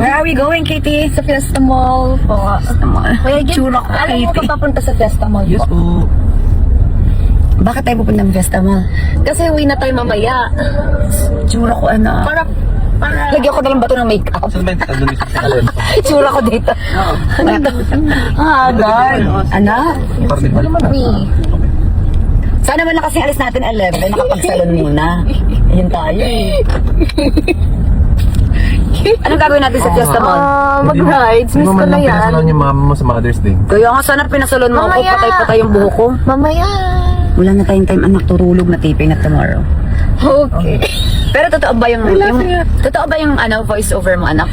Where are we going, Katie? Sa Fiesta Mall po. Kuya Gil, Tsura ko, alam mo Katie. ba papunta sa Fiesta Mall Yes po? po. Bakit tayo pupunta ng Fiesta Mall? Kasi uwi na tayo mamaya. Tsura ko, anak. Para Lagyan ko na lang bato ng makeup. Saan ba yung doon sa kalon? Tsura ko dito. Agad. Anak. ano man Sana man na kasi alis natin 11, nakapagsalon muna. Yun tayo eh. Anong gagawin natin sa Fiesta Mall? mag-rides. Miss ko na yan. Pinasalan yung mama mo sa Mother's Day. Kaya nga sana pinasalon mo ako, Mamaya. patay-patay yung buhok ko. Mamaya. Wala na tayong time, anak, turulog na taping na tomorrow. Okay. Pero totoo ba yung totoo ba yung voice over mo, anak?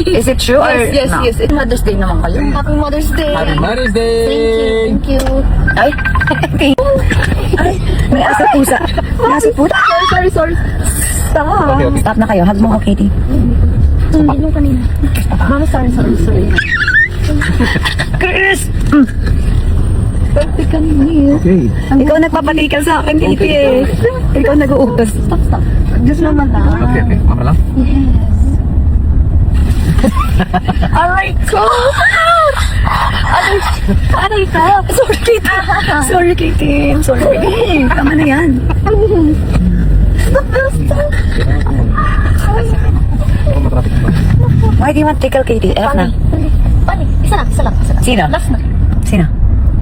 Is it true or Yes, no? yes. Mother's Day naman kayo. Happy Mother's Day. Happy Mother's Day! Thank you. Ay, ay, may asa pusa. Nasa puta. Sorry. Stop. Okay. Stop na kayo, hug mo ko, Katie. Hindi mo kanina. Mama, sorry. Chris! Pwede kanina. Okay. Ikaw nagpapatikal sa akin, Katie eh. Ikaw nag-uutos. Stop. Diyos naman lang. Okay. Mama lang? Aray ko! Aray ka! Sorry, Katie. Sorry, Katie. I'm sorry. Tama na yan. Ako matraffic ba? Why do you want tickle, Katie? F na. Pani, isa lang. Sino? Last na. Sino?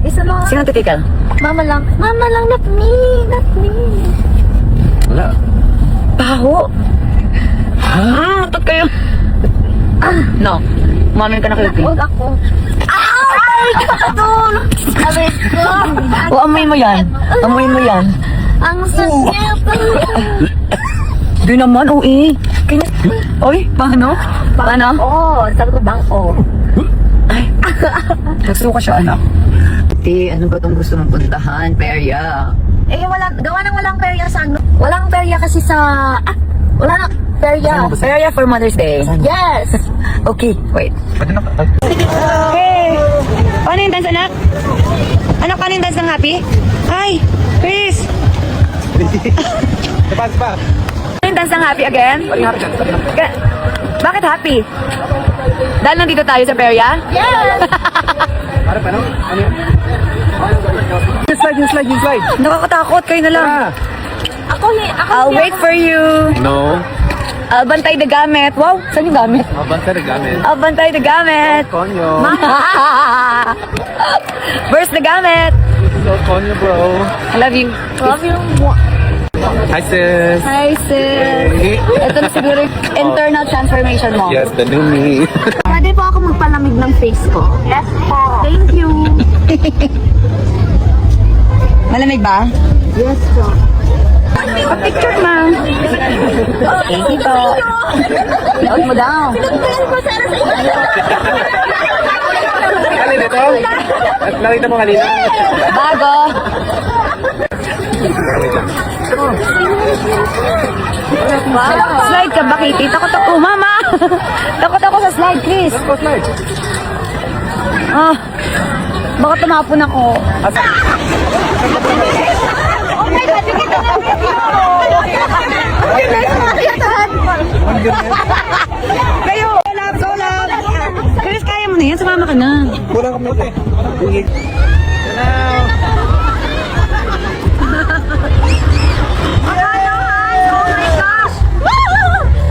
Isa lang. Sino titikal? Mama lang, not me. Wala. Baho. Matot kayo. No. Umamin ka na, Katie. Huwag ako. Ay! Doon! Aray ko! O, amoy mo yan. Amoy mo yan. Ang sakit! Di naman, ui. Oy, paano? Paano? Oo, sabi ko bang Nagsuka siya, anak. Ano ba itong gusto mong puntahan? Perya. gawa ng walang perya sa ano. Walang perya kasi sa... wala na perya. Perya for Mother's Day. Yes! Okay, wait. Pwede na. Hey! Paano yung dance, anak? Anak, paano yung dance ng happy? Hi! Chris! Pass pa. Paano yung dance ng happy again? Bakit happy? Dahil nandito tayo sa Perya? Yes! Para pa no? Ano yun? Yung slide. Nakakatakot, kayo na lang. Ako I'll wait for you. No. I'll bantay the gamit. Wow, saan yung gamit? Mabanta na gamit. I'll bantay the gamit. Konyo. Where's the gamit? Konyo bro. I love you. Love you. Hi sis. Hi, sis. Hey. Ito na siguro yung internal transformation mo. Yes, the new me. Pwede po ako magpalamig ng face ko. Yes po. Thank you. Malamig ba? Yes po. Picture, ma'am. Thank you po. Out mo daw. Alin ito? Nakita mo kanina? Bago. Slide ka ba, Kitty? Takot ako, mama. Takot ako sa slide, Chris. Ah, baka tumapon ako. Oh my God, you kita na Kayo! Solab! Chris, kaya mo na yan. Sumama ka na. Kulang kami ito eh.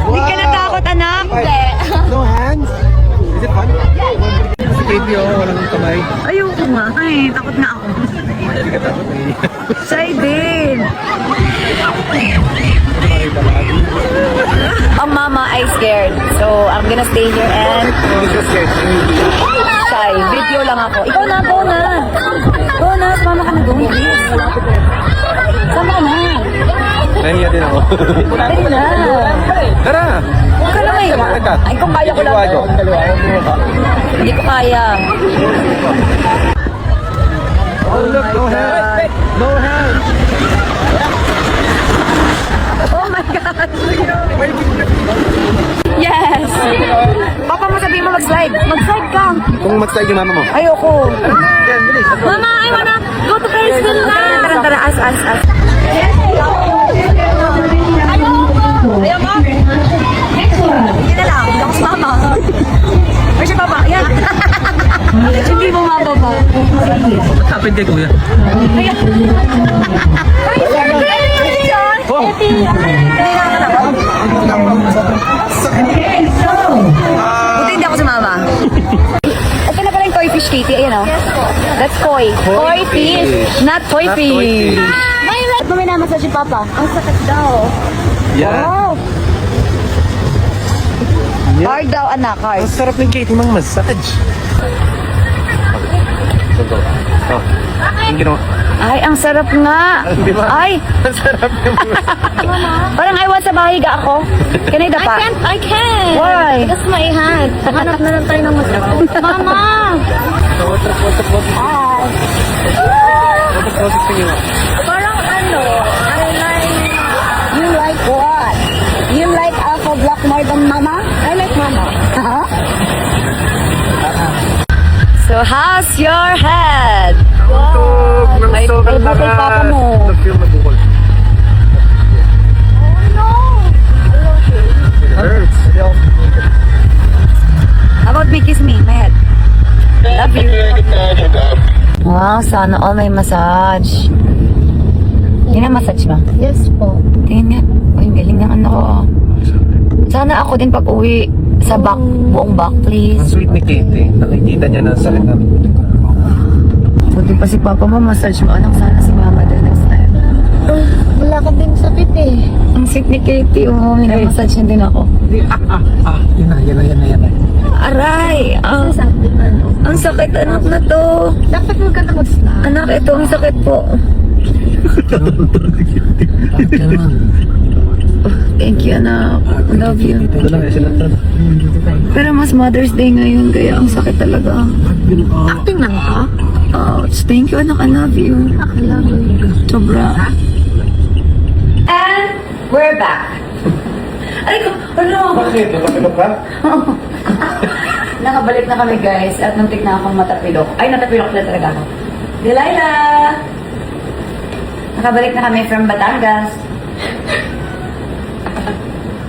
Hindi ka natakot, anak. No hands? Is it fun? Si Katie walang kamay. Ayoko nga. Ay, takot na ako. Hindi ka takot eh. Shy din. Ang mama ay scared. So, I'm gonna stay here and Hindi ka scared. shy. Video lang ako. Ikaw na, go na. Go na, sumama ka na doon, please. Sama ka na. Nahiya din ako. Dali na. Tara! Huwag ka lang eh. Ay, kung kaya ko lang. Hindi ko kaya. Oh look, no hands! No hands! Oh my God. Yes. Papa mo sabihin mo mag-slide. Mag-slide ka. Kung mag-slide yung mama mo. Ayoko. Yan, bilis. Mama, I wanna go to Parisville na. Tara, tara, as. Ayaw mo? Hindi na lang. Hindi ako sumama. yan kay Kuya. Oh! Buti hindi ako sumama. Ito na pala yung toy fish, Katie. Ayan o. That's toy. Toy fish. Not toy Not toy fish. fish. Ba't mo minamassage si Papa? Ang sakit daw. Yeah. Wow. Hard daw, anak. Hard. Ang sarap ng Katie mang massage. Oh. Ang ginawa. Ay, ang sarap nga. Di ba? Ay, Ang sarap ng parang I want sa bahiga ako. Can I dapa? I can. Why? Because my hand. Hanap na lang tayo ng masarap. Mama! Parang ano, I like... You like what? You like Alpha Black more than Mama? I like mama. Huh? So, how's your head? Tug ng Ay, sobrang ay, bukol papa mo. Nag-feel na bukol. It hurts. How about me? Kiss me, my head. Love you. Wow, sana all may massage. Massage ka? Yes po. Tingin nga. Uy, ang galing ng ano ko. Sana ako din pag uwi sa back, buong back, please. Ang sweet ni Katie. Nakikita niya na sakit na. Buti pa si Papa mo, massage mo. Anak, sana si Mama din next time. Wala ka din sakit eh. Ang sweet ni Katie, oh. Minamassage niya din ako. Yan na. Aray! Ang sakit, anak na to. Dapat mo ka na mag-snap. Anak, ito ang sakit po. Thank you, anak. I love you. Pero mas Mother's Day ngayon, kaya ang sakit talaga. Acting lang ka? Ouch. Thank you, anak. I love you. I love you. Sobra. And we're back. Ay ko, ano? Bakit? Nakapilok ka? Nakabalik na kami, guys, at muntik na akong matapilok. Ay, natapilok na talaga ako. Delilah! Nakabalik na kami from Batangas.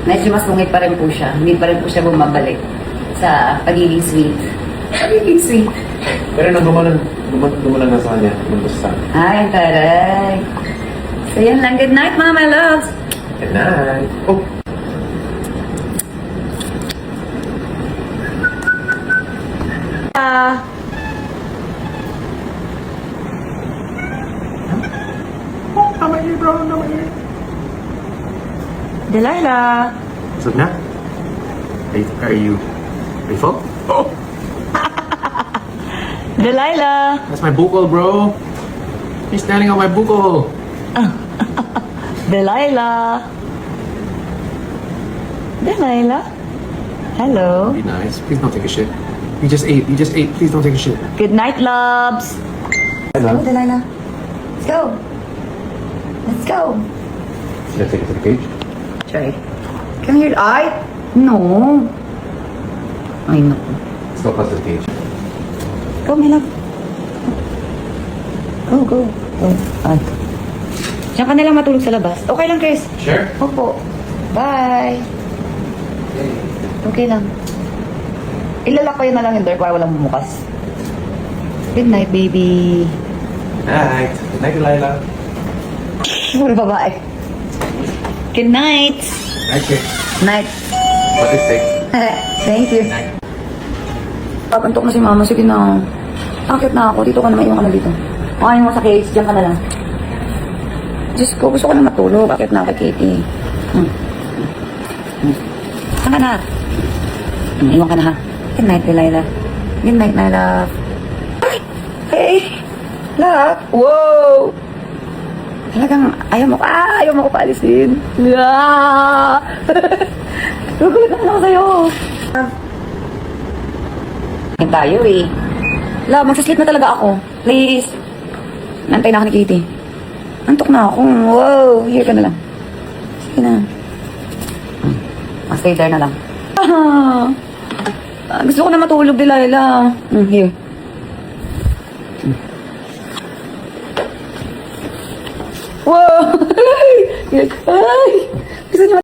Medyo mas mungit pa rin po siya. Hindi pa rin po siya bumabalik sa pagiging sweet. Pagiging sweet. Pero nang gumalan na sa kanya. Gumalan sa kanya. Ay, taray. So, yan lang. Good night, mga my loves. Good night. Oh. Delilah. What's up na? Are you full? Oh, Delilah. that's my buckle, bro. He's standing on my buckle. Delilah. Delilah. Hello. Be nice. Please don't take a shit. You just ate. Please don't take a shit. Good night, loves. Hello. Go, Delilah. Let's go. Let's go. Should I take it to the cage? Try. Come here. Ay! No. Ay, no. Let's go past the cage. Go, my love. Go. Ay. Diyan ka na lang matulog sa labas. Okay lang, Chris. Sure. Opo. Bye. Okay lang. Ilalak ko yun na lang yung door para walang bumukas. Good night, baby. Night. Good night, Delilah. Puro babae. Good night. Night, kid. Night. What is it? Thank you. Papantok na si Mama. Sige na. Akit na ako. Dito ka na. Maiwan ka na dito. Makain mo sa cage. Diyan ka na lang. Diyos ko. Gusto ko na matulog. Akit na kay Katie. Saan ka na? Iwan ka na ha. Good night, Delilah. Good night, my love. Ay! Hey! Love! Wow! Talagang ayaw mo ko paalisin. Yeah! Gugulat naman ako sa'yo. Yan tayo eh. Love, magsasleep na talaga ako. Please. Nantay na ako ni Katie. Antok na ako. Wow! Here ka na lang. Sige na. Stay there na lang. Gusto ko na matulog, Delilah. Here. Wow! Ay! Gusto niyo